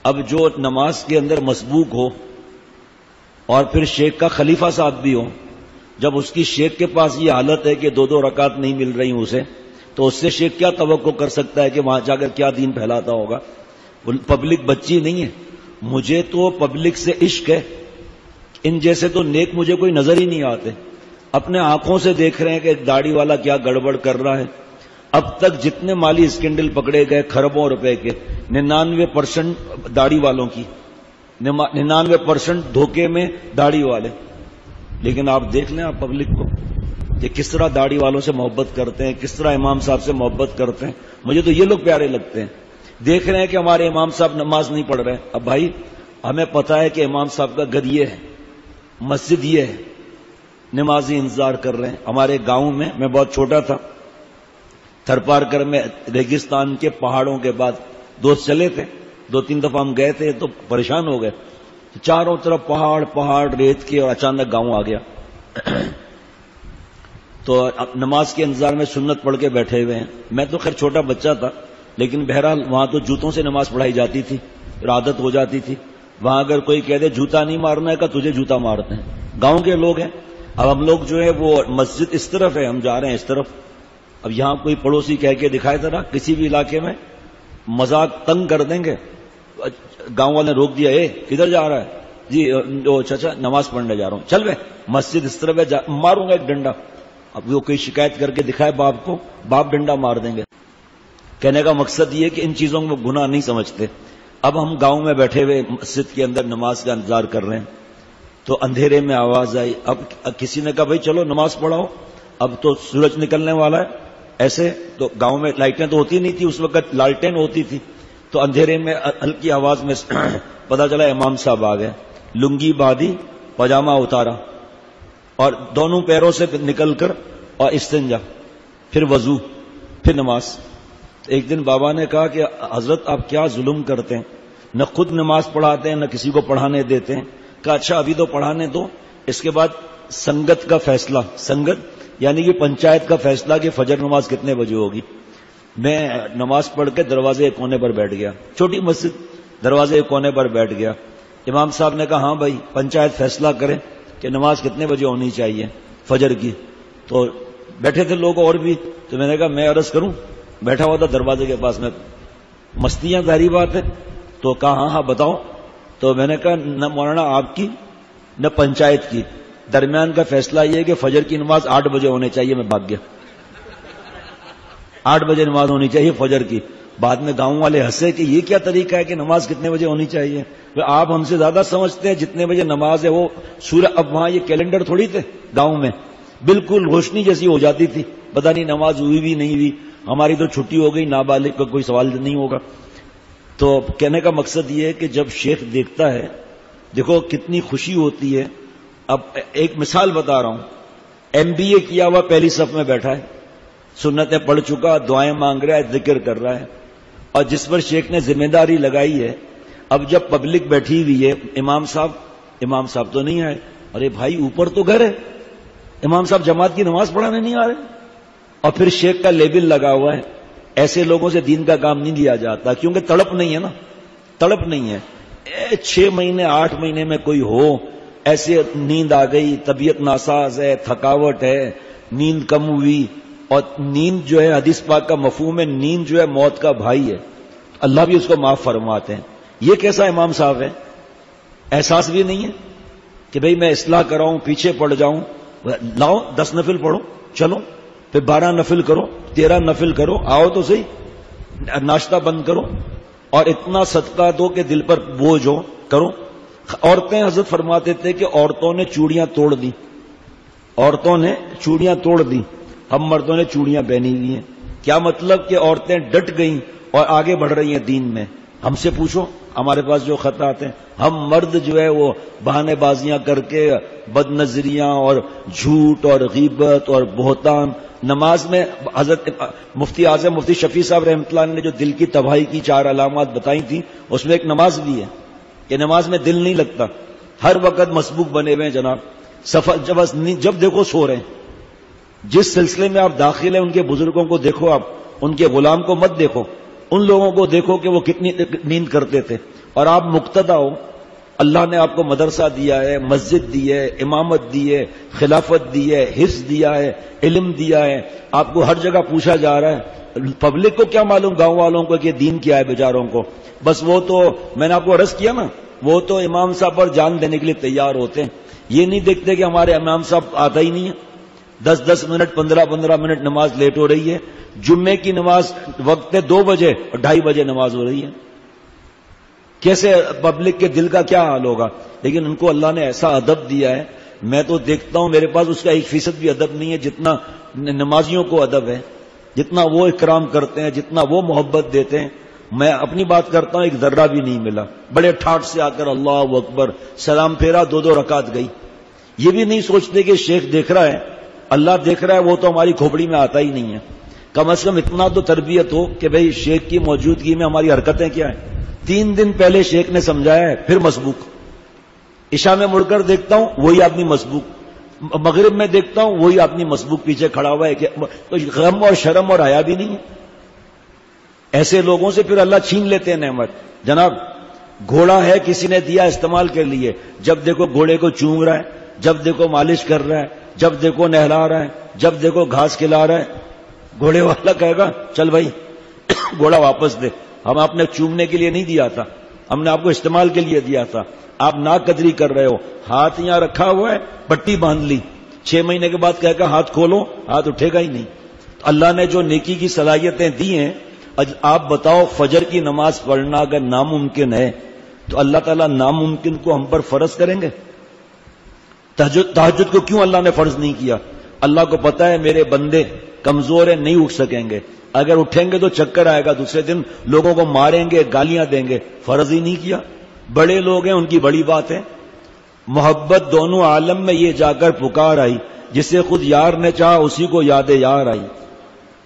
اب جو نماز کے اندر مسبوق ہو اور پھر شیخ کا خلیفہ صاحب بھی ہو، جب اس کی شیخ کے پاس یہ حالت ہے کہ 2 رکعت نہیں مل رہی اسے، تو اس سے شیخ کیا توقع کر سکتا ہے کہ وہاں جا کر کیا دین پھیلاتا ہوگا؟ پبلک بچی نہیں ہے. مجھے تو پبلک سے عشق ہے. ان جیسے تو نیک مجھے کوئی نظر ہی نہیں آتے. اپنے آنکھوں سے دیکھ رہے ہیں کہ ایک داڑھی والا کیا گڑبڑ کر رہا ہے. اب تک جتنے مالی اسکینڈل پکڑے گئے خربوں روپے کے، 99% داڑھی والوں کی، 99% دھوکے میں داڑھی والے. لیکن آپ دیکھ لیں آپ پبلک کو کہ کس طرح داڑھی والوں سے محبت کرتے ہیں، کس طرح امام صاحب سے محبت کرتے ہیں. مجھے تو یہ لوگ پیارے لگتے ہیں. دیکھ رہے ہیں کہ ہمارے امام صاحب نماز نہیں پڑھ رہے. اب بھائی ہمیں پتا ہے کہ امام صاحب کا گھر یہ ہے، مسجد یہ ہے، نمازی انتظار کر رہے ہیں. ہمارے گاؤں میں بہت چھوٹا تھا، تھرپارکر میں ریگستان کے پہاڑوں کے بعد دوست چلے تھے، 2-3 دفعہ ہم گئے تھے تو پریشان ہو گئے. چاروں طرف پہاڑ ریت کے، اور اچانک گاؤں آ گیا. تو نماز کے انتظار میں سنت پڑھ کے بیٹھے ہوئے ہیں. میں تو خیر چھوٹا بچہ تھا، لیکن بہرحال وہاں تو جوتوں سے نماز پڑھائی جاتی تھی، عادت ہو جاتی تھی. وہاں اگر کوئی کہہ دے جوتا نہیں مارنا ہے کہ تجھے جوتا مارتے ہیں. گاؤں کے لوگ ہیں. اب ہم لوگ جو ہے وہ مسجد اس طرف ہے، ہم جا رہے ہیں اس طرف. اب یہاں کوئی پڑوسی کہہ کے دکھائے ذرا کسی بھی علاقے میں، مذاق تنگ کر دیں گے. گاؤں والے نے روک دیا، کدھر جا رہا ہے؟ جی چچا نماز پڑھنے جا رہا ہوں. چل بے مسجد اس طرف ہے، ماروں گا ایک ڈنڈا. اب وہ کوئی شکایت کر کے دکھائے باپ کو، باپ ڈنڈا مار دیں گے. کہنے کا مقصد یہ کہ ان چیزوں کو گناہ نہیں سمجھتے. اب ہم گاؤں میں بیٹھے ہوئے مسجد کے اندر نماز کا انتظار کر رہے ہیں، تو اندھیرے میں آواز آئی. اب کسی نے کہا بھائی چلو نماز پڑھاؤ، اب تو سورج نکلنے والا ہے. ایسے تو گاؤں میں لائٹیں تو ہوتی نہیں تھی اس وقت، لالٹین ہوتی تھی. تو اندھیرے میں ہلکی آواز میں پتا چلا امام صاحب آ گئے. لنگی باندھی، پاجامہ اتارا، اور دونوں پیروں سے نکل کر اور استنجا، پھر وضو، پھر نماز. ایک دن بابا نے کہا کہ حضرت آپ کیا ظلم کرتے ہیں، نہ خود نماز پڑھاتے ہیں نہ کسی کو پڑھانے دیتے ہیں. کہا اچھا ابھی تو پڑھانے دو، اس کے بعد سنگت کا فیصلہ، سنگت یعنی کہ پنچایت کا فیصلہ کہ فجر نماز کتنے بجے ہوگی. میں نماز پڑھ کے دروازے کونے پر بیٹھ گیا، چھوٹی مسجد، دروازے کونے پر بیٹھ گیا. امام صاحب نے کہا ہاں بھائی پنچایت فیصلہ کرے کہ نماز کتنے بجے ہونی چاہیے فجر کی. تو بیٹھے تھے لوگ اور بھی، تو میں نے کہا میں عرض کروں. بیٹھا ہوا تھا دروازے کے پاس میں، مستیاں ظاہری بات ہے. تو کہا ہاں بتاؤ. تو میں نے کہا نہ مولانا آپ کی نہ پنچایت کی، درمیان کا فیصلہ یہ ہے کہ فجر کی نماز 8 بجے ہونے چاہیے. میں بھاگ گیا. 8 بجے نماز ہونی چاہیے فجر کی. بعد میں گاؤں والے ہنسے کہ یہ کیا طریقہ ہے کہ نماز کتنے بجے ہونی چاہیے. آپ ہم سے زیادہ سمجھتے ہیں جتنے بجے نماز ہے وہ سورج. اب وہاں یہ کیلنڈر تھوڑی تھے گاؤں میں، بالکل روشنی جیسی ہو جاتی تھی. پتہ نہیں نماز ہوئی بھی نہیں ہوئی. ہماری تو چھٹی ہو گئی، نابالغ کا کوئی سوال نہیں ہوگا. تو کہنے کا مقصد یہ ہے کہ جب شیخ دیکھتا ہے، دیکھو کتنی خوشی ہوتی ہے. اب ایک مثال بتا رہا ہوں. MBA کیا ہوا پہلی صف میں بیٹھا ہے، سنتیں پڑھ چکا، دعائیں مانگ رہا ہے، ذکر کر رہا ہے، اور جس پر شیخ نے ذمہ داری لگائی ہے. اب جب پبلک بیٹھی ہوئی ہے، امام صاحب تو نہیں آئے. ارے بھائی اوپر تو گھر ہے، امام صاحب جماعت کی نماز پڑھانے نہیں آ رہے. اور پھر شیخ کا لیبل لگا ہوا ہے. ایسے لوگوں سے دین کا کام نہیں لیا جاتا، کیونکہ تڑپ نہیں ہے نا، تڑپ نہیں ہے. 6 مہینے 8 مہینے میں کوئی ہو ایسے نیند آ گئی، طبیعت ناساز ہے، تھکاوٹ ہے، نیند کم ہوئی. اور نیند جو ہے حدیث پاک کا مفہوم ہے، نیند جو ہے موت کا بھائی ہے، اللہ بھی اس کو معاف فرماتے ہیں. یہ کیسا امام صاحب ہے؟ احساس بھی نہیں ہے کہ بھئی میں اصلاح کراؤں، پیچھے پڑ جاؤں. لاؤ 10 نفل پڑھو، چلو پھر 12 نفل کرو، 13 نفل کرو، آؤ تو صحیح، ناشتہ بند کرو اور اتنا صدقہ دو کہ دل پر بوجھ ہو، کرو. عورتیں حضرت فرماتے تھے کہ عورتوں نے چوڑیاں توڑ دی، عورتوں نے چوڑیاں توڑ دی، ہم مردوں نے چوڑیاں پہنی ہوئی ہیں. کیا مطلب کہ عورتیں ڈٹ گئیں اور آگے بڑھ رہی ہیں دین میں. ہم سے پوچھو ہمارے پاس جو خط آتے ہیں، ہم مرد جو ہے وہ بہانے بازیاں کر کے بد نظریاں اور جھوٹ اور غیبت اور بہتان. نماز میں حضرت مفتی اعظم مفتی شفیع صاحب رحمۃ اللہ نے جو دل کی تباہی کی 4 علامات بتائی تھی، اس میں ایک نماز بھی ہے کہ نماز میں دل نہیں لگتا، ہر وقت مسبوق بنے ہوئے ہیں جناب. جب دیکھو سو رہے ہیں. جس سلسلے میں آپ داخل ہیں ان کے بزرگوں کو دیکھو، آپ ان کے غلام کو مت دیکھو. ان لوگوں کو دیکھو کہ وہ کتنی نیند کرتے تھے، اور آپ مقتدا ہو. اللہ نے آپ کو مدرسہ دیا ہے، مسجد دی ہے، امامت دی ہے، خلافت دی ہے، حفظ دیا ہے، علم دیا ہے. آپ کو ہر جگہ پوچھا جا رہا ہے. پبلک کو کیا معلوم، گاؤں والوں کو، کہ دین کیا ہے بیچاروں کو. بس وہ تو میں نے آپ کو عرض کیا نا، وہ تو امام صاحب پر جان دینے کے لیے تیار ہوتے ہیں. یہ نہیں دیکھتے کہ ہمارے امام صاحب آتا ہی نہیں ہے. 10 منٹ 15 منٹ نماز لیٹ ہو رہی ہے. جمعے کی نماز وقت ہے 2 بجے اور 2:30 بجے نماز ہو رہی ہے. کیسے پبلک کے دل کا کیا حال ہوگا. لیکن ان کو اللہ نے ایسا ادب دیا ہے. میں تو دیکھتا ہوں میرے پاس اس کا 1% بھی ادب نہیں ہے جتنا نمازیوں کو ادب ہے، جتنا وہ اکرام کرتے ہیں، جتنا وہ محبت دیتے ہیں. میں اپنی بات کرتا ہوں، ایک ذرہ بھی نہیں ملا. بڑے ٹھاٹ سے آ کر اللہ اکبر، سلام پھیرا، 2 رکعت گئی. یہ بھی نہیں سوچتے کہ شیخ دیکھ رہا ہے، اللہ دیکھ رہا ہے، وہ تو ہماری کھوپڑی میں آتا ہی نہیں ہے. کم از کم اتنا تو تربیت ہو کہ بھئی شیخ کی موجودگی میں ہماری حرکتیں کیا ہیں. 3 دن پہلے شیخ نے سمجھایا ہے، پھر مسبوق. عشاء میں مڑ کر دیکھتا ہوں وہی آدمی مسبوق، مغرب میں دیکھتا ہوں وہی آدمی مسبوق پیچھے کھڑا ہوا ہے. کہ غم اور شرم اور حیا بھی نہیں ہے. ایسے لوگوں سے پھر اللہ چھین لیتے ہیں نعمت. جناب گھوڑا ہے، کسی نے دیا استعمال کے لیے، جب دیکھو گھوڑے کو چوم رہا ہے، جب دیکھو مالش کر رہا ہے، جب دیکھو نہلا رہا ہے، جب دیکھو گھاس کھلا رہا ہے. گھوڑے والا کہے گا چل بھائی گھوڑا واپس دے، ہم آپ نے چومنے کے لیے نہیں دیا تھا، ہم نے آپ کو استعمال کے لیے دیا تھا. آپ ناقدری کر رہے ہو. ہاتھ یہاں رکھا ہوا ہے، پٹی باندھ لی، 6 مہینے کے بعد کہے گا ہاتھ کھولو، ہاتھ اٹھے گا ہی نہیں. تو اللہ نے جو نیکی کی صلاحیتیں دی ہیں، آپ بتاؤ فجر کی نماز پڑھنا اگر ناممکن ہے تو اللہ تعالیٰ ناممکن کو ہم پر فرض کریں گے؟ تہجد کو کیوں اللہ نے فرض نہیں کیا؟ اللہ کو پتا ہے میرے بندے کمزور ہیں، نہیں اٹھ سکیں گے. اگر اٹھیں گے تو چکر آئے گا، دوسرے دن لوگوں کو ماریں گے، گالیاں دیں گے. فرض ہی نہیں کیا. بڑے لوگ ہیں، ان کی بڑی بات ہے. محبت دونوں عالم میں یہ جا کر پکار آئی، جسے خود یار نے چاہا اسی کو یاد یار آئی.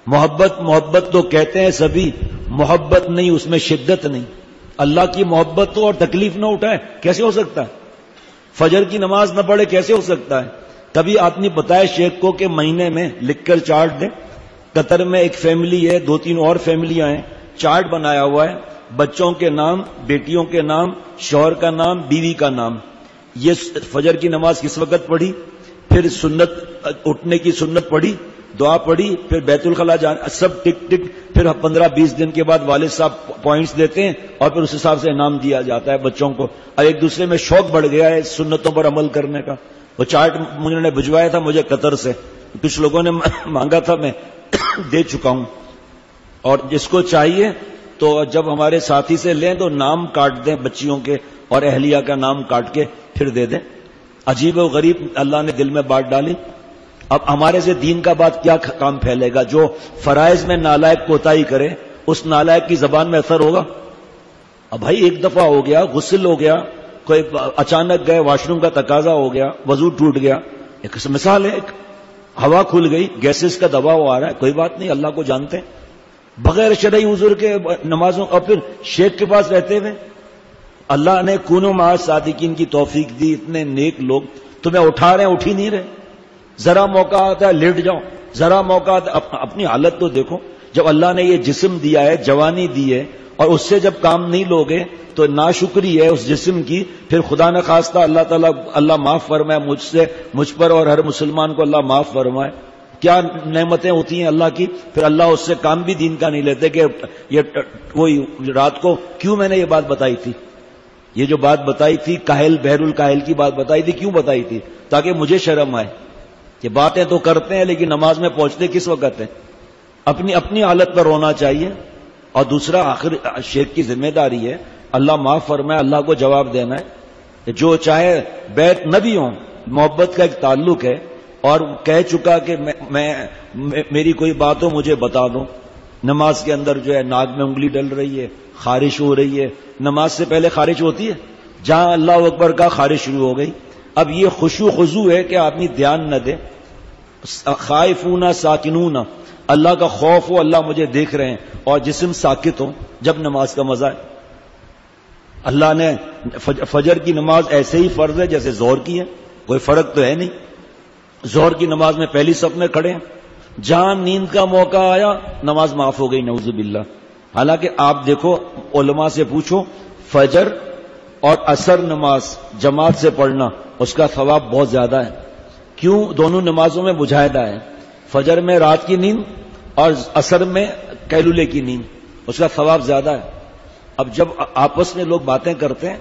محبت تو کہتے ہیں سبھی، محبت نہیں، اس میں شدت نہیں. اللہ کی محبت تو اور تکلیف نہ اٹھائے کیسے ہو سکتا ہے؟ فجر کی نماز نہ پڑھے کیسے ہو سکتا ہے؟ کبھی آدمی بتائے شیخ کو کہ مہینے میں لکھ کر چارٹ دیں. قطر میں ایک فیملی ہے، 2-3 اور فیملیاں ہیں، چارٹ بنایا ہوا ہے، بچوں کے نام، بیٹیوں کے نام، شوہر کا نام، بیوی کا نام. یہ فجر کی نماز کس وقت پڑھی، پھر سنت اٹھنے کی سنت پڑھی، دعا پڑھی، پھر بیت الخلا جانا، سب ٹک ٹک. پھر 15-20 دن کے بعد والد صاحب پوائنٹس دیتے ہیں اور پھر اس حساب سے انعام دیا جاتا ہے بچوں کو. اور ایک دوسرے میں شوق بڑھ گیا ہے سنتوں پر عمل کرنے کا. وہ چارٹ انہوں نے بھجوایا تھا مجھے قطر سے، کچھ لوگوں نے مانگا تھا، میں دے چکا ہوں. اور جس کو چاہیے تو جب ہمارے ساتھی سے لیں تو نام کاٹ دیں بچیوں کے اور اہلیہ کا نام کاٹ کے پھر دے دیں. عجیب و غریب اللہ نے دل میں بات ڈالی. اب ہمارے سے دین کا بات کیا کام پھیلے گا؟ جو فرائض میں نالائق کوتاہی کرے اس نالائق کی زبان میں اثر ہوگا. اب بھائی ایک دفعہ ہو گیا، غسل ہو گیا، کوئی اچانک گئے، واش روم کا تقاضا ہو گیا، وضو ٹوٹ گیا، ایک مثال ہے، ایک ہوا کھل گئی، گیسز کا دباؤ آ رہا ہے، کوئی بات نہیں، اللہ کو جانتے ہیں. بغیر شرعی عذر کے نمازوں، اور پھر شیخ کے پاس رہتے ہوئے اللہ نے کونوا مع الصادقین کی توفیق دی. اتنے نیک لوگ تمہیں اٹھا رہے ہیں، اٹھ ہی نہیں رہے. ذرا موقع آتا ہے لیٹ جاؤ، ذرا موقع آتا ہے. اپنی حالت تو دیکھو. جب اللہ نے یہ جسم دیا ہے، جوانی دی ہے، اور اس سے جب کام نہیں لوگے تو ناشکری ہے اس جسم کی. پھر خدا نہ خواستہ اللہ تعالیٰ اللہ معاف فرمائے مجھ پر اور ہر مسلمان کو اللہ معاف فرمائے. کیا نعمتیں ہوتی ہیں اللہ کی. پھر اللہ اس سے کام بھی دین کا نہیں لیتے کہ یہ وہی رات کو کیوں میں نے یہ بات بتائی تھی، یہ جو بات بتائی تھی کاہل بحر الکاہل کی بات بتائی تھی، کیوں بتائی تھی؟ تاکہ مجھے شرم آئے. یہ باتیں تو کرتے ہیں لیکن نماز میں پہنچتے کس وقت ہیں؟ اپنی حالت پر رونا چاہیے. اور دوسرا آخر شیخ کی ذمہ داری ہے، اللہ معاف فرمائے، اللہ کو جواب دینا ہے. جو چاہے بیت نہ بھی ہوں، محبت کا ایک تعلق ہے. اور کہہ چکا کہ میری کوئی بات ہو مجھے بتا دو. نماز کے اندر جو ہے ناک میں انگلی ڈل رہی ہے، خارش ہو رہی ہے. نماز سے پہلے خارش ہوتی ہے؟ جہاں اللہ اکبر کا خارش شروع ہو گئی. اب یہ خشوع خضوع ہے کہ آدمی دھیان نہ دے. خائفون ساکنون، اللہ کا خوف ہو، اللہ مجھے دیکھ رہے ہیں، اور جسم ساکت ہو، جب نماز کا مزہ ہے. اللہ نے فجر کی نماز ایسے ہی فرض ہے جیسے ظہر کی ہے، کوئی فرق تو ہے نہیں. ظہر کی نماز میں پہلی صف میں کھڑے ہیں، جہاں نیند کا موقع آیا نماز معاف ہو گئی، نعوذ باللہ. حالانکہ آپ دیکھو علماء سے پوچھو، فجر اور عصر نماز جماعت سے پڑھنا اس کا ثواب بہت زیادہ ہے. کیوں؟ دونوں نمازوں میں مجاہدہ ہے. فجر میں رات کی نیند اور عصر میں قیلولے کی نیند، اس کا ثواب زیادہ ہے. اب جب آپس میں لوگ باتیں کرتے ہیں،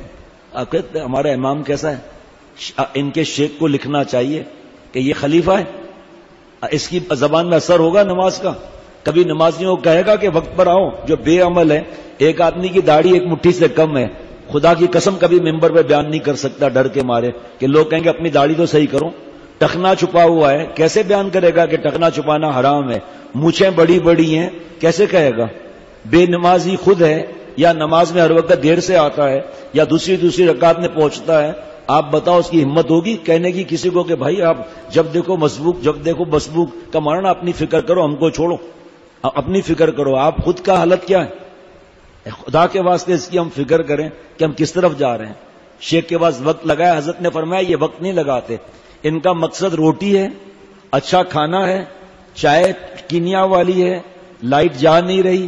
آپ کہتے ہیں ہمارا امام کیسا ہے، ان کے شیخ کو لکھنا چاہیے کہ یہ خلیفہ ہے، اس کی زبان میں اثر ہوگا نماز کا. کبھی نمازیوں کو کہے گا کہ وقت پر آؤ. جو بے عمل ہے، ایک آدمی کی داڑھی ایک مٹھی سے کم ہے، خدا کی قسم کبھی ممبر پہ بیان نہیں کر سکتا ڈر کے مارے کہ لوگ کہیں گے اپنی داڑھی تو صحیح کرو. ٹخنا چھپا ہوا ہے، کیسے بیان کرے گا کہ ٹخنا چھپانا حرام ہے؟ مونچھیں بڑی بڑی ہیں، کیسے کہے گا؟ بے نمازی خود ہے، یا نماز میں ہر وقت دیر سے آتا ہے، یا دوسری رکعت میں پہنچتا ہے. آپ بتاؤ اس کی ہمت ہوگی کہنے کی کسی کو کہ بھائی آپ جب دیکھو مسبوق کا ماننا اپنی فکر کرو، ہم کو چھوڑو، اپنی فکر کرو. آپ خود کا حالت کیا ہے؟ خدا کے واسطے اس کی ہم فکر کریں کہ ہم کس طرف جا رہے ہیں. شیخ کے پاس وقت لگایا، حضرت نے فرمایا یہ وقت نہیں لگاتے، ان کا مقصد روٹی ہے، اچھا کھانا ہے، چائے کینیا والی ہے، لائٹ جا نہیں رہی،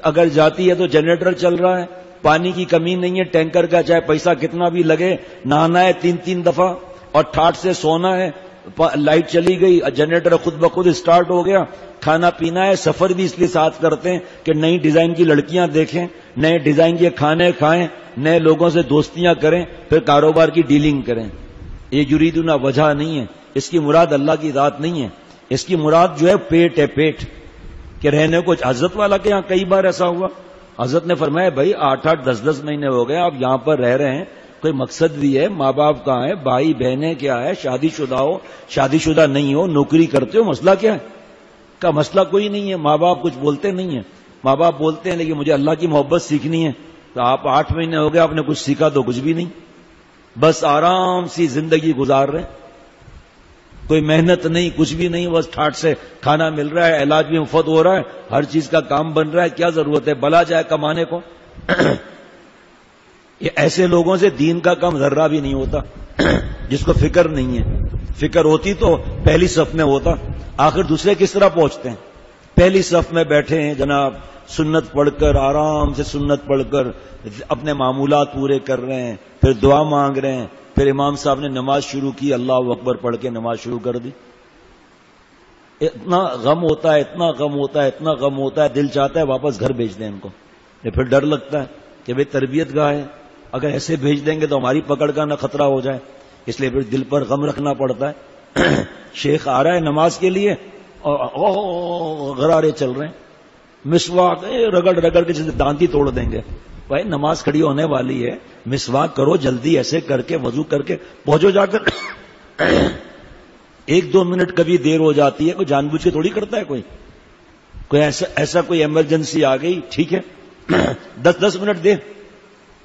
اگر جاتی ہے تو جنریٹر چل رہا ہے، پانی کی کمی نہیں ہے، ٹینکر کا چاہے پیسہ کتنا بھی لگے، نہانا ہے 3 دفعہ اور ٹھاٹ سے سونا ہے. لائٹ چلی گئی، جنریٹر خود بخود اسٹارٹ ہو گیا، کھانا پینا ہے. سفر بھی اس لیے ساتھ کرتے ہیں کہ نئی ڈیزائن کی لڑکیاں دیکھیں، نئے ڈیزائن کے کھانے کھائیں، نئے لوگوں سے دوستیاں کریں، پھر کاروبار کی ڈیلنگ کریں. یہ یریدون وجہ نہیں ہے، اس کی مراد اللہ کی ذات نہیں ہے، اس کی مراد جو ہے پیٹ ہے، پیٹ کہ رہنے کو. حضرت والا کے یہاں کئی بار ایسا ہوا، حضرت نے فرمایا بھائی 8 10 مہینے ہو گئے آپ یہاں پر رہ رہے ہیں، کوئی مقصد بھی ہے، ماں باپ کہاں ہے، بھائی بہنیں کیا ہے، شادی شدہ ہو شادی شدہ نہیں ہو، نوکری کرتے ہو، مسئلہ کیا ہے؟ کا مسئلہ کوئی نہیں ہے. ماں باپ کچھ بولتے نہیں ہیں، ماں باپ بولتے ہیں لیکن مجھے اللہ کی محبت سیکھنی ہے. تو آپ 8 مہینے ہو گئے آپ نے کچھ سیکھا تو کچھ بھی نہیں، بس آرام سی زندگی گزار رہے، کوئی محنت نہیں، کچھ بھی نہیں، بس ٹھاٹ سے کھانا مل رہا ہے، علاج بھی مفت ہو رہا ہے، ہر چیز کا کام بن رہا ہے. کیا ضرورت ہے بلا جائے کمانے کو؟ یہ ایسے لوگوں سے دین کا کام ذرہ بھی نہیں ہوتا جس کو فکر نہیں ہے. فکر ہوتی تو پہلی صف میں ہوتا. آخر دوسرے کس طرح پہنچتے ہیں؟ پہلی صف میں بیٹھے ہیں جناب، سنت پڑھ کر، آرام سے سنت پڑھ کر اپنے معمولات پورے کر رہے ہیں، پھر دعا مانگ رہے ہیں، پھر امام صاحب نے نماز شروع کی، اللہ اکبر پڑھ کے نماز شروع کر دی. اتنا غم ہوتا ہے، اتنا غم ہوتا ہے، اتنا غم ہوتا ہے، دل چاہتا ہے واپس گھر بھیج دیں ان کو. یہ پھر ڈر لگتا ہے کہ بھئی تربیت گاہ ہے، اگر ایسے بھیج دیں گے تو ہماری پکڑ کا نہ خطرہ ہو جائے، اس لیے پھر دل پر غم رکھنا پڑتا ہے. شیخ آ رہا ہے نماز کے لیے اور غرارے چل رہے ہیں، مسواک رگڑ رگڑ کے جیسے دانت ہی توڑ دیں گے. بھائی نماز کھڑی ہونے والی ہے، مسواک کرو جلدی، ایسے کر کے وضو کر کے پہنچو جا کر. 1-2 منٹ کبھی دیر ہو جاتی ہے، کوئی جان بوجھ کے تھوڑی کرتا ہے، کوئی ایسا کوئی ایمرجنسی آ گئی ٹھیک ہے 10 منٹ دے.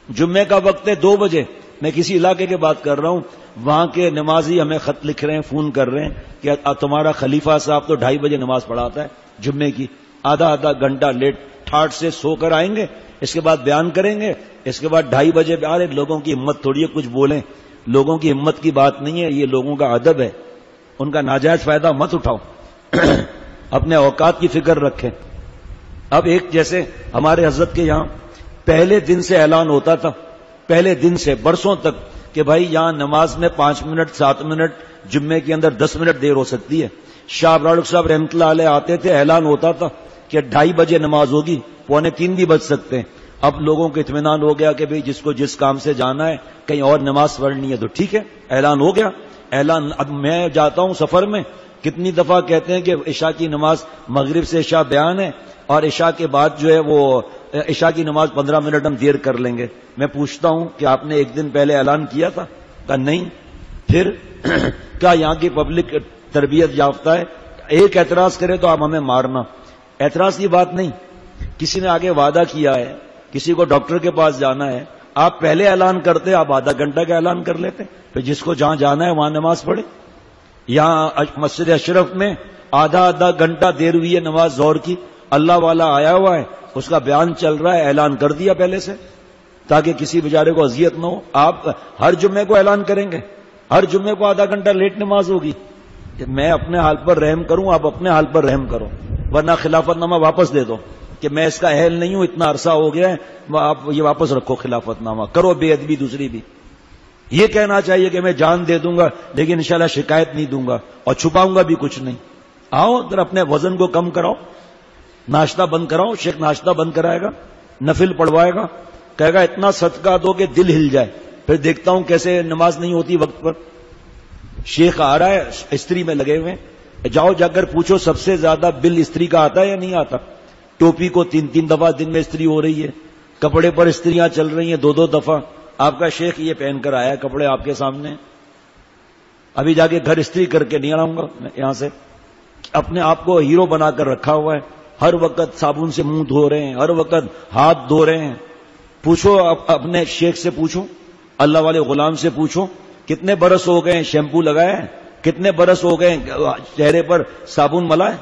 جمعے کا وقت ہے 2 بجے، میں کسی علاقے کی بات کر رہا ہوں، وہاں کے نمازی ہمیں خط لکھ رہے ہیں، فون کر رہے ہیں کہ تمہارا خلیفہ صاحب تو 2:30 بجے نماز پڑھاتا ہے جمعے کی، آدھا گھنٹہ لیٹ ٹھاٹ سے سو کر آئیں گے، اس کے بعد بیان کریں گے، اس کے بعد 2:30 بجے آ رہے. لوگوں کی ہمت تھوڑی ہے کچھ بولیں، لوگوں کی ہمت کی بات نہیں ہے، یہ لوگوں کا ادب ہے، ان کا ناجائز فائدہ مت اٹھاؤ. اپنے اوقات کی فکر رکھیں. اب ایک جیسے ہمارے حضرت کے یہاں پہلے دن سے اعلان ہوتا تھا، پہلے دن سے برسوں تک، کہ بھائی یہاں نماز میں 5 منٹ 7 منٹ، جمعے کے اندر 10 منٹ دیر ہو سکتی ہے. شاہ ابراڑک صاحب رحمۃ اللہ علیہ آتے تھے، اعلان ہوتا تھا کہ 2:30 بجے نماز ہوگی، 2:45 بھی بج سکتے ہیں. اب لوگوں کو اطمینان ہو گیا کہ بھئی جس کو جس کام سے جانا ہے، کہیں اور نماز پڑھنی ہے تو ٹھیک ہے، اعلان ہو گیا. اعلان اب میں جاتا ہوں سفر میں، کتنی دفعہ کہتے ہیں کہ عشاء کی نماز، مغرب سے عشاء بیان ہے اور عشاء کے بعد جو ہے وہ عشاء کی نماز 15 منٹ ہم دیر کر لیں گے. میں پوچھتا ہوں کہ آپ نے 1 دن پہلے اعلان کیا تھا؟ کہا نہیں. پھر کیا یہاں کی پبلک تربیت یافتہ ہے؟ ایک اعتراض کرے تو آپ ہمیں مارنا. اعتراض کی بات نہیں، کسی نے آگے وعدہ کیا ہے، کسی کو ڈاکٹر کے پاس جانا ہے، آپ پہلے اعلان کرتے، آپ آدھا گھنٹہ کا اعلان کر لیتے، پھر جس کو جہاں جانا ہے وہاں نماز پڑھے. یہاں مسجد اشرف میں آدھا گھنٹہ دیر ہوئی ہے نماز ظہر کی، اللہ والا آیا ہوا ہے، اس کا بیان چل رہا ہے، اعلان کر دیا پہلے سے تاکہ کسی بیچارے کو اذیت نہ ہو. آپ ہر جمعے کو اعلان کریں گے، ہر جمعے کو آدھا گھنٹہ لیٹ نماز ہوگی. میں اپنے حال پر رحم کروں، آپ اپنے حال پر رحم کرو، ورنہ خلافت نامہ واپس دے دو. کہ میں اس کا اہل نہیں ہوں، اتنا عرصہ ہو گیا ہے، آپ یہ واپس رکھو خلافت نامہ، کرو بے ادبی دوسری بھی. یہ کہنا چاہیے کہ میں جان دے دوں گا لیکن انشاءاللہ شکایت نہیں دوں گا اور چھپاؤں گا بھی کچھ نہیں. آؤ اگر اپنے وزن کو کم کراؤ، ناشتہ بند کراؤ، شیخ ناشتہ بند کرائے گا، نفل پڑھوائے گا، کہے گا اتنا صدقہ دو کہ دل ہل جائے، پھر دیکھتا ہوں کیسے نماز نہیں ہوتی وقت پر. شیخ آ رہا ہے استری میں لگے ہوئے، جاؤ جا کر پوچھو سب سے زیادہ بل استری کا آتا ہے یا نہیں آتا؟ ٹوپی کو 3 دفعہ دن میں استری ہو رہی ہے، کپڑے پر استریاں چل رہی ہیں 2 دفعہ. آپ کا شیخ یہ پہن کر آیا کپڑے آپ کے سامنے، ابھی جا کے گھر استری کر کے نہیں آؤں گا یہاں سے. اپنے آپ کو ہیرو بنا کر رکھا ہوا ہے، ہر وقت صابن سے منہ دھو رہے ہیں، ہر وقت ہاتھ دھو رہے ہیں. پوچھو اپنے شیخ سے، پوچھو اللہ والے غلام سے، پوچھو کتنے برس ہو گئے شیمپو لگائے، کتنے برس ہو گئے چہرے پر صابن ملائے.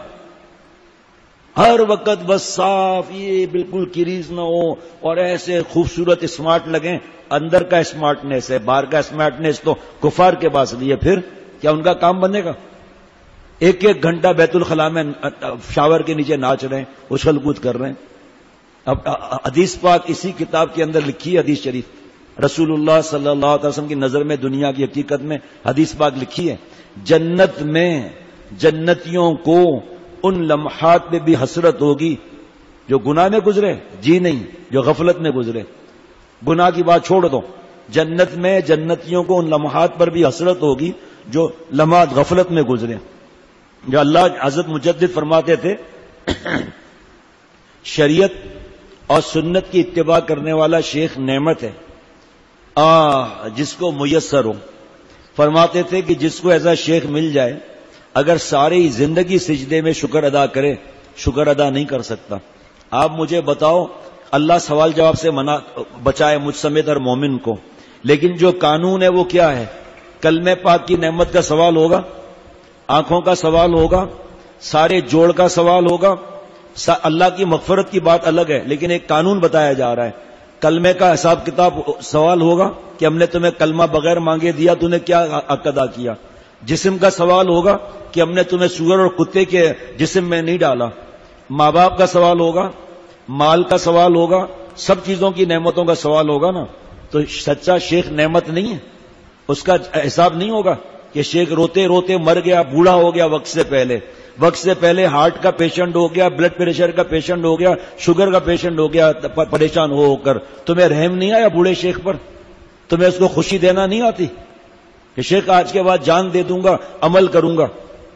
ہر وقت بس صاف، یہ بالکل کریز نہ ہو اور ایسے خوبصورت اسمارٹ لگیں. اندر کا اسمارٹنیس ہے، باہر کا اسمارٹنیس تو کفار کے پاس بھی ہے. پھر کیا ان کا کام بنے گا؟ 1 گھنٹہ بیت الخلاء میں شاور کے نیچے ناچ رہے ہیں، اچھل کود کر رہے ہیں. اب حدیث پاک اسی کتاب کے اندر لکھی ہے، حدیث شریف رسول اللہ صلی اللہ علیہ وسلم کی نظر میں دنیا کی حقیقت میں حدیث پاک لکھی ہے. جنت میں جنتیوں کو ان لمحات میں بھی حسرت ہوگی جو گناہ میں گزرے، جی نہیں جو غفلت میں گزرے. گناہ کی بات چھوڑ دو، جنت میں جنتیوں کو ان لمحات پر بھی حسرت ہوگی جو لمحات غفلت میں گزرے. جو اللہ حضرت مجدد فرماتے تھے شریعت اور سنت کی اتباع کرنے والا شیخ نعمت ہے جس کو میسر ہو. فرماتے تھے کہ جس کو ایسا شیخ مل جائے اگر ساری زندگی سجدے میں شکر ادا کرے، شکر ادا نہیں کر سکتا. آپ مجھے بتاؤ، اللہ سوال جواب سے بچائے مجھ سمیت ہر مومن کو، لیکن جو قانون ہے وہ کیا ہے؟ کلمہ پاک کی نعمت کا سوال ہوگا، آنکھوں کا سوال ہوگا، سارے جوڑ کا سوال ہوگا. اللہ کی مغفرت کی بات الگ ہے لیکن ایک قانون بتایا جا رہا ہے. کلمے کا حساب کتاب سوال ہوگا کہ ہم نے تمہیں کلمہ بغیر مانگے دیا، تو نے کیا حق ادا کیا. جسم کا سوال ہوگا کہ ہم نے تمہیں سور اور کتے کے جسم میں نہیں ڈالا. ماں باپ کا سوال ہوگا، مال کا سوال ہوگا، سب چیزوں کی نعمتوں کا سوال ہوگا نا. تو سچا شیخ نعمت نہیں ہے، اس کا حساب نہیں ہوگا کہ شیخ روتے روتے مر گیا، بوڑھا ہو گیا وقت سے پہلے ہارٹ کا پیشنٹ ہو گیا، بلڈ پریشر کا پیشنٹ ہو گیا، شوگر کا پیشنٹ ہو گیا، پریشان ہو کر تمہیں رحم نہیں آیا بوڑھے شیخ پر؟ تمہیں اس کو خوشی دینا نہیں آتی کہ شیخ آج کے بعد جان دے دوں گا، عمل کروں گا؟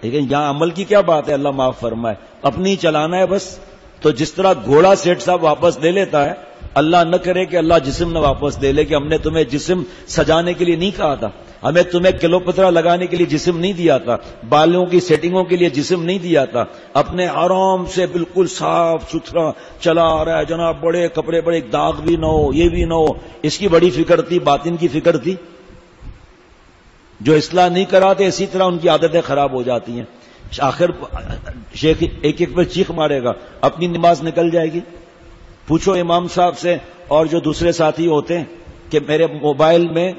لیکن یہاں عمل کی کیا بات ہے، اللہ معاف فرمائے، اپنی چلانا ہے بس. تو جس طرح گھوڑا سیٹ صاحب واپس لے لیتا ہے، اللہ نہ کرے کہ اللہ جسم نہ واپس لے لے کہ ہم نے تمہیں جسم سجانے کے لیے نہیں کہا تھا، ہمیں تمہیں کلوپترا لگانے کے لیے جسم نہیں دیا تھا، بالوں کی سیٹنگوں کے لیے جسم نہیں دیا تھا. اپنے آرام سے بالکل صاف ستھرا چلا آ رہا ہے جناب، بڑے کپڑے، بڑے داغ بھی نہ ہو، یہ بھی نہ ہو. اس کی بڑی فکر تھی، باطن کی فکر تھی. جو اصلاح نہیں کراتے اسی طرح ان کی عادتیں خراب ہو جاتی ہیں. آخر شیخ ایک پر چیخ مارے گا، اپنی نماز نکل جائے گی. پوچھو امام صاحب سے اور جو دوسرے ساتھی ہوتے ہیں کہ میرے موبائل میں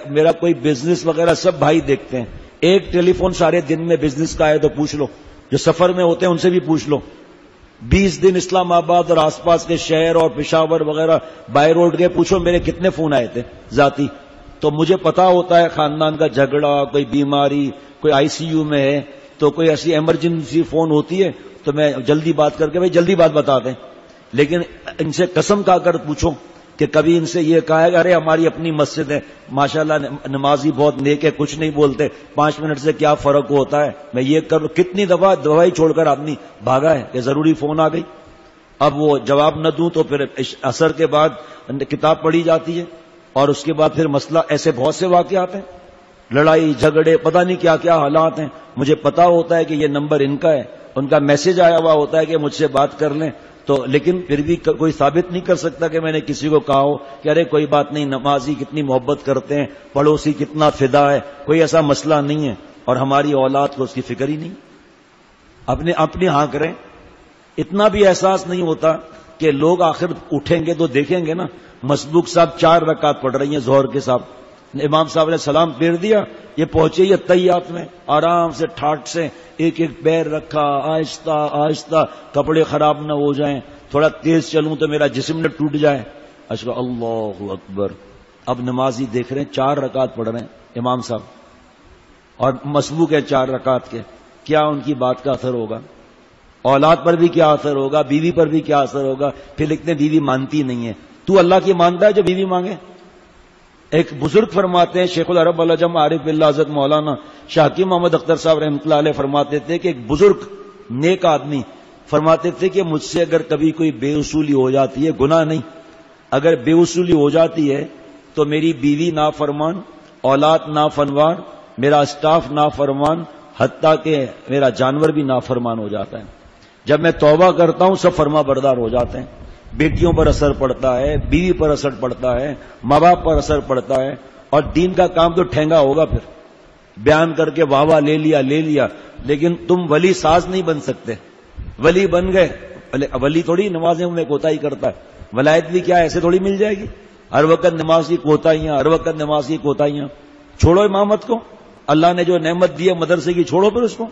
میرا کوئی بزنس وغیرہ سب بھائی دیکھتے ہیں، ایک ٹیلی فون سارے دن میں بزنس کا ہے تو پوچھ لو. جو سفر میں ہوتے ہیں ان سے بھی پوچھ لو. 20 دن اسلام آباد اور آس پاس کے شہر اور پشاور وغیرہ بائی روڈ گئے، پوچھو میرے کتنے فون آئے تھے ذاتی. تو مجھے پتا ہوتا ہے خاندان کا جھگڑا، کوئی بیماری، کوئی ICU میں ہے تو کوئی ایسی ایمرجنسی فون ہوتی ہے تو میں جلدی بات کر کے بھائی جلدی بات بتا دیں. لیکن ان سے قسم کھا کر پوچھو کہ کبھی ان سے یہ کہا ہے کہ ارے ہماری اپنی مسجد ہے، ماشاءاللہ نمازی بہت نیک ہے، کچھ نہیں بولتے، 5 منٹ سے کیا فرق ہوتا ہے، میں یہ کروں. کتنی دفعہ دوائی چھوڑ کر آدمی بھاگا ہے کہ ضروری فون آ گئی. اب وہ جواب نہ دوں تو پھر عصر کے بعد کتاب پڑھی جاتی ہے اور اس کے بعد پھر مسئلہ. ایسے بہت سے واقعات ہیں، لڑائی جھگڑے، پتہ نہیں کیا کیا حالات ہیں. مجھے پتا ہوتا ہے کہ یہ نمبر ان کا ہے، ان کا میسج آیا ہوا ہوتا ہے کہ مجھ سے بات کر لیں. تو لیکن پھر بھی کوئی ثابت نہیں کر سکتا کہ میں نے کسی کو کہا ہو کہ ارے کوئی بات نہیں، نمازی کتنی محبت کرتے ہیں، پڑوسی کتنا فدا ہے. کوئی ایسا مسئلہ نہیں ہے اور ہماری اولاد کو اس کی فکر ہی نہیں. اپنی ہاں کریں. اتنا بھی احساس نہیں ہوتا کہ لوگ آخر اٹھیں گے تو دیکھیں گے نا مسبوق صاحب 4 رکعت پڑھ رہی ہیں ظہر کے ساتھ، امام صاحب نے سلام پھیر دیا، یہ پہنچے ہی تحیات میں آرام سے ٹھاٹ سے ایک ایک پیر رکھا، آہستہ آہستہ، کپڑے خراب نہ ہو جائیں، تھوڑا تیز چلوں تو میرا جسم نہ ٹوٹ جائے. اشہد اللہ اکبر. اب نمازی دیکھ رہے ہیں 4 رکعت پڑھ رہے ہیں امام صاحب اور مسبوق ہے 4 رکعت کے. کیا ان کی بات کا اثر ہوگا؟ اولاد پر بھی کیا اثر ہوگا؟ بیوی پر بھی کیا اثر ہوگا؟ پھر لکھتے ہیں بیوی مانتی نہیں ہے. تو اللہ کی مانتا ہے جو بیوی مانگے؟ ایک بزرگ فرماتے ہیں شیخ العرب العجم عارف باللہ حضرت مولانا شاہ حکیم محمد اختر صاحب رحمۃ اللہ علیہ فرماتے تھے کہ ایک بزرگ نیک آدمی فرماتے تھے کہ مجھ سے اگر کبھی کوئی بے اصولی ہو جاتی ہے، گناہ نہیں، اگر بے اصولی ہو جاتی ہے تو میری بیوی نافرمان، اولاد نافرمان، میرا اسٹاف نافرمان، حتیٰ کہ میرا جانور بھی نافرمان ہو جاتا ہے. جب میں توبہ کرتا ہوں سب فرما بردار ہو جاتے ہیں. بیٹیوں پر اثر پڑتا ہے، بیوی پر اثر پڑتا ہے، ماں باپ پر اثر پڑتا ہے. اور دین کا کام تو ٹھینگا ہوگا، پھر بیان کر کے واہ واہ لے لیا، لیکن تم ولی ساز نہیں بن سکتے. ولی بن گئے، ولی تھوڑی نمازیں میں کوتاہی کرتا ہے. ولایت بھی کیا ایسے تھوڑی مل جائے گی؟ ہر وقت نماز کی کوتاہیاں، ہر وقت نماز کی کوتاہیاں. چھوڑو امامت کو، اللہ نے جو نعمت دی ہے مدرسے کی، چھوڑو پھر اس کو.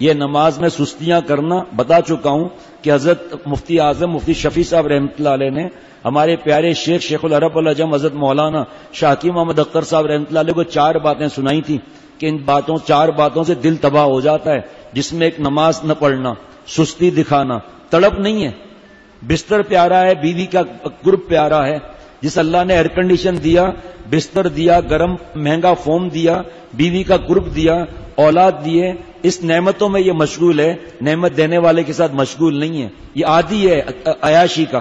یہ نماز میں سستیاں کرنا بتا چکا ہوں کہ حضرت مفتی اعظم مفتی شفیع صاحب رحمۃ اللہ علیہ نے ہمارے پیارے شیخ العرب العجم حضرت مولانا شاہ حکیم محمد اختر صاحب رحمۃ اللہ علیہ کو 4 باتیں سنائی تھیں کہ ان 4 باتوں سے دل تباہ ہو جاتا ہے، جس میں ایک نماز نہ پڑھنا، سستی دکھانا. تڑپ نہیں ہے، بستر پیارا ہے، بیوی کا قرب پیارا ہے. جس اللہ نے ایئر کنڈیشن دیا، بستر دیا، گرم مہنگا فوم دیا، بیوی کا قرب دیا، اولاد دیے، اس نعمتوں میں یہ مشغول ہے، نعمت دینے والے کے ساتھ مشغول نہیں ہے. یہ عادی ہے عیاشی کا.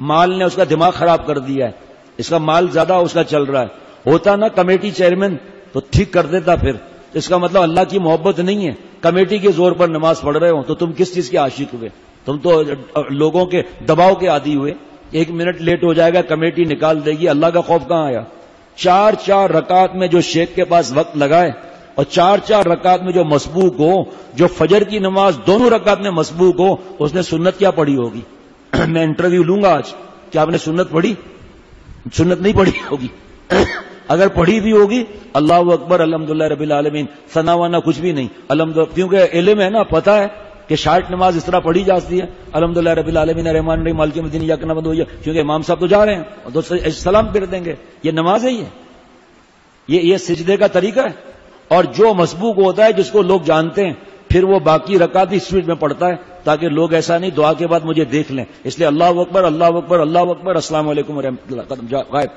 مال نے اس کا دماغ خراب کر دیا ہے، اس کا مال زیادہ اس کا چل رہا ہے. ہوتا نا کمیٹی چیئرمین تو ٹھیک کر دیتا. پھر اس کا مطلب اللہ کی محبت نہیں ہے. کمیٹی کے زور پر نماز پڑھ رہے ہو تو تم کس چیز کے عاشق ہوئے؟ تم تو لوگوں کے دباؤ کے عادی ہوئے. 1 منٹ لیٹ ہو جائے گا کمیٹی نکال دے گی. اللہ کا خوف کہاں آیا؟ 4 رکعت میں جو شیخ کے پاس وقت لگائے اور 4 رکعت میں جو مسبوق ہو، جو فجر کی نماز دونوں رکعت میں مسبوق ہو، اس نے سنت کیا پڑھی ہوگی؟ میں انٹرویو لوں گا آج کہ آپ نے سنت پڑھی؟ سنت نہیں پڑھی ہوگی. اگر پڑھی بھی ہوگی اللہ اکبر الحمدللہ رب العالمین، ثنا وانا کچھ بھی نہیں، الحمدللہ، کیونکہ علم ہے نا، پتہ ہے کہ شارٹ نماز اس طرح پڑھی جاتی ہے، الحمدللہ رب العالمین الرحمن الرحیم مالک یوم الدین ایاک نعبد و ایاک، کیونکہ امام صاحب تو جا رہے ہیں تو سلام پھر دیں گے. یہ نماز ہے، یہ سجدے کا طریقہ ہے. اور جو مسبوق ہوتا ہے جس کو لوگ جانتے ہیں پھر وہ باقی رکعت بھی اسپیڈ میں پڑھتا ہے تاکہ لوگ ایسا نہیں دعا کے بعد مجھے دیکھ لیں. اس لیے اللہ اکبر اللہ اکبر اللہ اکبر السلام علیکم ورحمۃ اللہ غائب.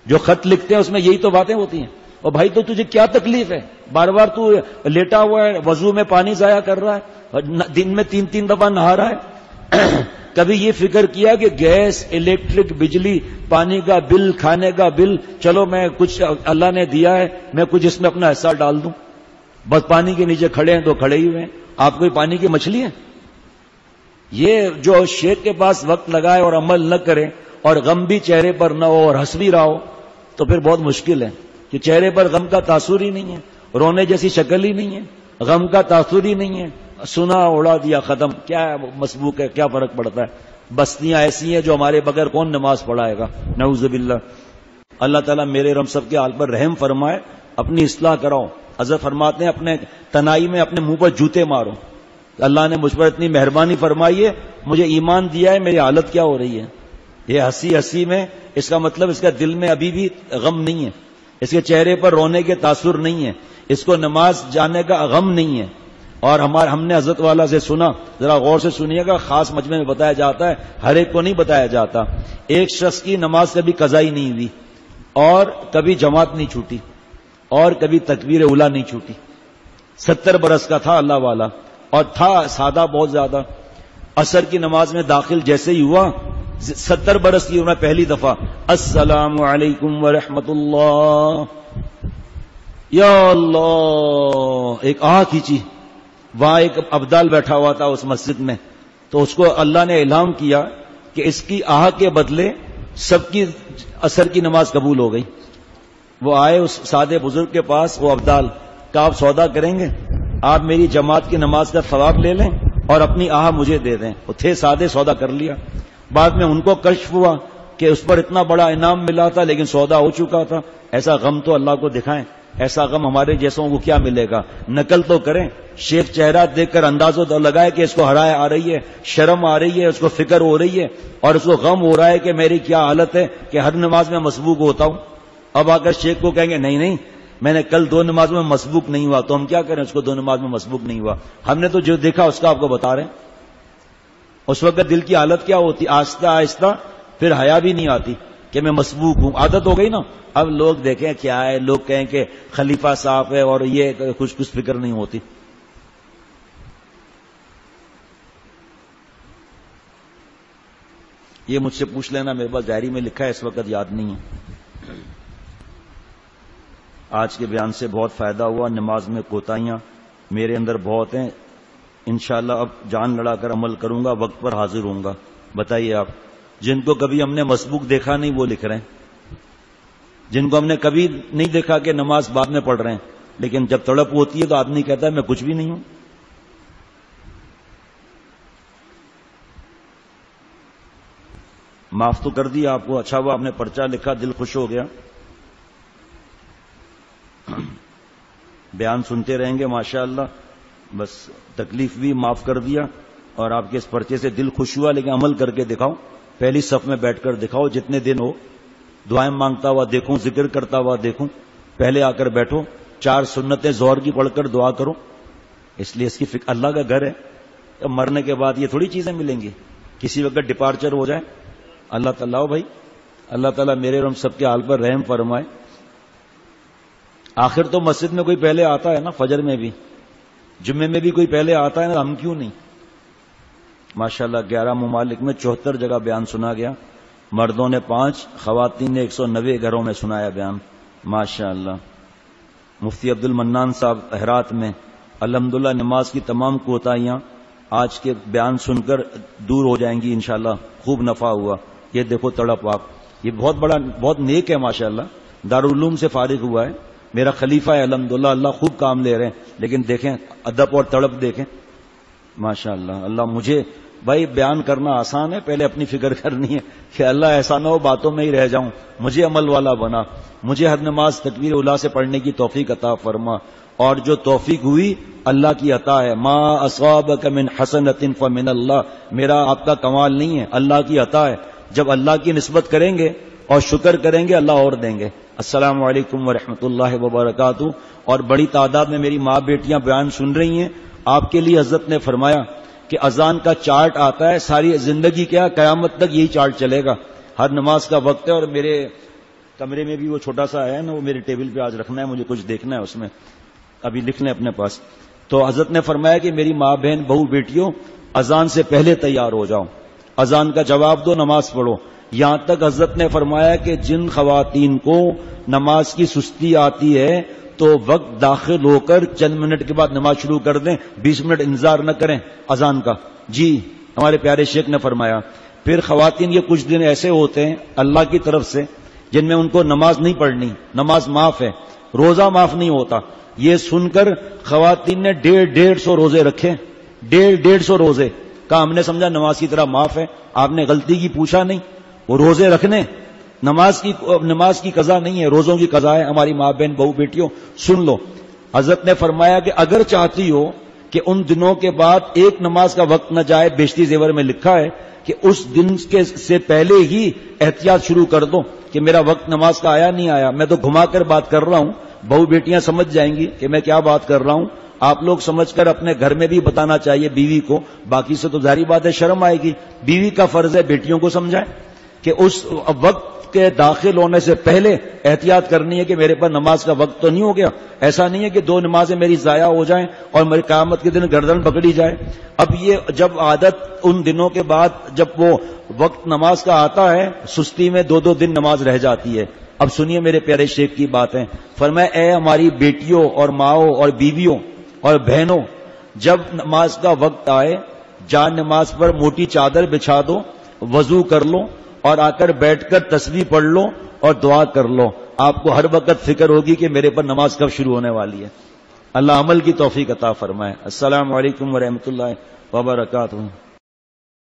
جو خط لکھتے ہیں اس میں یہی تو باتیں ہوتی ہیں. اور بھائی تو تجھے کیا تکلیف ہے؟ بار بار تو لیٹا ہوا ہے، وضو میں پانی ضائع کر رہا ہے، دن میں 3 دفعہ نہا رہا ہے. کبھی یہ فکر کیا کہ گیس، الیکٹرک، بجلی، پانی کا بل، کھانے کا بل، چلو میں کچھ اللہ نے دیا ہے میں کچھ اس میں اپنا حصہ ڈال دوں؟ بس پانی کے نیچے کھڑے ہیں تو کھڑے ہی ہوئے ہیں. آپ کوئی پانی کی مچھلی ہیں؟ یہ جو شیخ کے پاس وقت لگائے اور عمل نہ کرے اور غم بھی چہرے پر نہ ہو اور ہنس بھی رہا ہو تو پھر بہت مشکل ہے. کہ چہرے پر غم کا تاثر ہی نہیں ہے، رونے جیسی شکل ہی نہیں ہے، غم کا تاثر ہی نہیں ہے، سنا اڑا دیا ختم. کیا مسبوق ہے، کیا فرق پڑتا ہے؟ بستیاں ایسی ہیں جو ہمارے بغیر کون نماز پڑھائے گا؟ نعوذ باللہ. اللہ تعالیٰ میرے رب سب کے حال پر رحم فرمائے. اپنی اصلاح کراؤ. حضرت فرماتے ہیں اپنے تنائی میں اپنے منہ پر جوتے مارو. اللہ نے مجھ پر اتنی مہربانی فرمائی ہے، مجھے ایمان دیا ہے، میری حالت کیا ہو رہی ہے؟ یہ ہنسی میں اس کا مطلب اس کا دل میں ابھی بھی غم نہیں ہے، اس کے چہرے پر رونے کے تاثر نہیں ہے، اس کو نماز جانے کا غم نہیں ہے. اور ہم نے حضرت والا سے سنا، ذرا غور سے سنیے گا، خاص مجمع میں بتایا جاتا ہے، ہر ایک کو نہیں بتایا جاتا. ایک شخص کی نماز کبھی قضا ہی نہیں ہوئی اور کبھی جماعت نہیں چھوٹی اور کبھی تکبیر اولیٰ نہیں چھوٹی. 70 برس کا تھا اللہ والا اور تھا سادہ بہت زیادہ. عصر کی نماز میں داخل جیسے ہی ہوا، 70 برس کی عمر پہلی دفعہ السلام علیکم ورحمۃ اللہ، یا اللہ، ایک آہ کھینچی. وہاں ایک ابدال بیٹھا ہوا تھا اس مسجد میں، تو اس کو اللہ نے اعلان کیا کہ اس کی آہ کے بدلے سب کی عصر کی نماز قبول ہو گئی. وہ آئے اس سادے بزرگ کے پاس، وہ ابدال، کہ آپ سودا کریں گے؟ آپ میری جماعت کی نماز کا ثواب لے لیں اور اپنی آہ مجھے دے دیں. وہ تھے سادے، سودا کر لیا. بعد میں ان کو کشف ہوا کہ اس پر اتنا بڑا انعام ملا تھا لیکن سودا ہو چکا تھا. ایسا غم تو اللہ کو دکھائیں. ایسا غم ہمارے جیسوں کو کیا ملے گا؟ نقل تو کریں، شیخ چہرہ دیکھ کر اندازہ تو لگائے کہ اس کو حیا آ رہی ہے، شرم آ رہی ہے، اس کو فکر ہو رہی ہے، اور اس کو غم ہو رہا ہے کہ میری کیا حالت ہے کہ ہر نماز میں مسبوق ہوتا ہوں۔ اب آ کر شیخ کو کہیں گے نہیں میں نے کل 2 نمازوں میں مسبوق نہیں ہوا، تو ہم کیا کریں؟ اس کو 2 نماز میں مسبوق نہیں ہوا، ہم نے تو جو دیکھا اس کا آپ کو بتا رہے ہیں۔ اس وقت دل کی حالت کیا ہوتی؟ آہستہ آہستہ پھر حیا بھی نہیں آتی کہ میں مسبوق ہوں، عادت ہو گئی نا۔ اب لوگ دیکھیں کیا ہے، لوگ کہیں کہ خلیفہ صاحب ہے اور یہ کچھ فکر نہیں ہوتی۔ یہ مجھ سے پوچھ لینا، میرے پاس ڈائری میں لکھا ہے، اس وقت یاد نہیں ہے۔ آج کے بیان سے بہت فائدہ ہوا، نماز میں کوتاہیاں میرے اندر بہت ہیں، انشاءاللہ اب جان لڑا کر عمل کروں گا، وقت پر حاضر ہوں گا۔ بتائیے آپ، جن کو کبھی ہم نے مسبوق دیکھا نہیں وہ لکھ رہے ہیں، جن کو ہم نے کبھی نہیں دیکھا کہ نماز بعد میں پڑھ رہے ہیں، لیکن جب تڑپ ہوتی ہے تو آدمی کہتا ہے میں کچھ بھی نہیں ہوں۔ معاف تو کر دیا آپ کو، اچھا ہوا آپ نے پرچہ لکھا، دل خوش ہو گیا۔ بیان سنتے رہیں گے ماشاءاللہ، بس تکلیف بھی معاف کر دیا، اور آپ کے اس پرچے سے دل خوش ہوا، لیکن عمل کر کے دکھاؤ، پہلی صف میں بیٹھ کر دکھاؤ، جتنے دن ہو، دعائیں مانگتا ہوا دیکھوں، ذکر کرتا ہوا دیکھوں، پہلے آ کر بیٹھو، 4 سنتیں ظہر کی پڑھ کر دعا کرو، اس لیے اس کی فکر، اللہ کا گھر ہے، اب مرنے کے بعد یہ تھوڑی چیزیں ملیں گی، کسی وقت ڈپارچر ہو جائے۔ اللہ تعالیٰ بھائی، اللہ تعالیٰ میرے اور ہم سب کے حال پر رحم فرمائے۔ آخر تو مسجد میں کوئی پہلے آتا ہے نا، فجر میں بھی، جمعے میں بھی کوئی پہلے آتا ہے نا، ہم کیوں نہیں؟ ماشاءاللہ 11 ممالک میں 74 جگہ بیان سنا گیا، مردوں نے 5، خواتین نے 190 گھروں میں سنایا بیان، ماشاءاللہ۔ مفتی عبد المنان صاحب ہرات میں، الحمدللہ نماز کی تمام کوتاہیاں آج کے بیان سن کر دور ہو جائیں گی انشاءاللہ، خوب نفع ہوا۔ یہ دیکھو تڑپ آپ، یہ بہت نیک ہے ماشاءاللہ، دارالعلوم سے فارغ ہوا ہے، میرا خلیفہ ہے الحمدللہ، اللہ خوب کام لے رہے ہیں، لیکن دیکھیں ادب اور تڑپ دیکھیں ماشاءاللہ۔ اللہ مجھے بھائی بیان کرنا آسان ہے، پہلے اپنی فکر کرنی ہے کہ اللہ ایسا نہ ہو باتوں میں ہی رہ جاؤں، مجھے عمل والا بنا، مجھے ہر نماز تکبیر اولیٰ سے پڑھنے کی توفیق عطا فرما، اور جو توفیق ہوئی اللہ کی عطا ہے، ما اصابک من حسنۃ فمن اللہ، میرا آپ کا کمال نہیں ہے، اللہ کی عطا ہے، جب اللہ کی نسبت کریں گے اور شکر کریں گے اللہ اور دیں گے۔ السلام علیکم ورحمۃ اللہ وبرکاتہ۔ اور بڑی تعداد میں میری ماں بیٹیاں بیان سن رہی ہیں، آپ کے لیے حضرت نے فرمایا کہ اذان کا چارٹ آتا ہے، ساری زندگی کیا قیامت تک یہی چارٹ چلے گا، ہر نماز کا وقت ہے، اور میرے کمرے میں بھی وہ چھوٹا سا ہے نا، وہ میرے ٹیبل پہ آج رکھنا ہے، مجھے کچھ دیکھنا ہے اس میں، ابھی لکھ لیں اپنے پاس۔ تو حضرت نے فرمایا کہ میری ماں بہن بہو بیٹیوں، اذان سے پہلے تیار ہو جاؤ، اذان کا جواب دو، نماز پڑھو۔ یہاں تک حضرت نے فرمایا کہ جن خواتین کو نماز کی سستی آتی ہے تو وقت داخل ہو کر چند منٹ کے بعد نماز شروع کر دیں، 20 منٹ انتظار نہ کریں اذان کا۔ جی ہمارے پیارے شیخ نے فرمایا۔ پھر خواتین یہ کچھ دن ایسے ہوتے ہیں اللہ کی طرف سے جن میں ان کو نماز نہیں پڑھنی، نماز معاف ہے، روزہ معاف نہیں ہوتا۔ یہ سن کر خواتین نے 150 روزے رکھے، 150 روزے، کہا ہم نے سمجھا نماز کی طرح معاف ہے، آپ نے غلطی کی پوچھا نہیں، وہ روزے رکھنے، نماز کی قضا نہیں ہے، روزوں کی قضا ہے۔ ہماری ماں بہن بہو بیٹیوں سن لو، حضرت نے فرمایا کہ اگر چاہتی ہو کہ ان دنوں کے بعد ایک نماز کا وقت نہ جائے، بیشتی زیور میں لکھا ہے کہ اس دن سے پہلے ہی احتیاط شروع کر دو کہ میرا وقت نماز کا آیا نہیں آیا۔ میں تو گھما کر بات کر رہا ہوں، بہو بیٹیاں سمجھ جائیں گی کہ میں کیا بات کر رہا ہوں، آپ لوگ سمجھ کر اپنے گھر میں بھی بتانا چاہیے بیوی کو، باقی سے تو ظاہری بات ہے شرم آئے گی، بیوی کا فرض ہے بیٹیوں کو سمجھائیں کہ اس وقت کے داخل ہونے سے پہلے احتیاط کرنی ہے کہ میرے پر نماز کا وقت تو نہیں ہو گیا، ایسا نہیں ہے کہ 2 نمازیں میری ضائع ہو جائیں اور میری قیامت کے دن گردن پکڑی جائے۔ اب یہ جب عادت ان دنوں کے بعد جب وہ وقت نماز کا آتا ہے، سستی میں 2 دن نماز رہ جاتی ہے۔ اب سنیے میرے پیارے شیخ کی باتیں، فرمایا اے ہماری بیٹیوں اور ماؤں اور بیویوں اور بہنوں، جب نماز کا وقت آئے جان نماز پر موٹی چادر بچھا دو، وضو کر لو اور آ کر بیٹھ کر تسبیح پڑھ لو اور دعا کر لو، آپ کو ہر وقت فکر ہوگی کہ میرے پر نماز کب شروع ہونے والی ہے۔ اللہ عمل کی توفیق عطا فرمائے۔ السلام علیکم ورحمۃ اللہ وبرکاتہ۔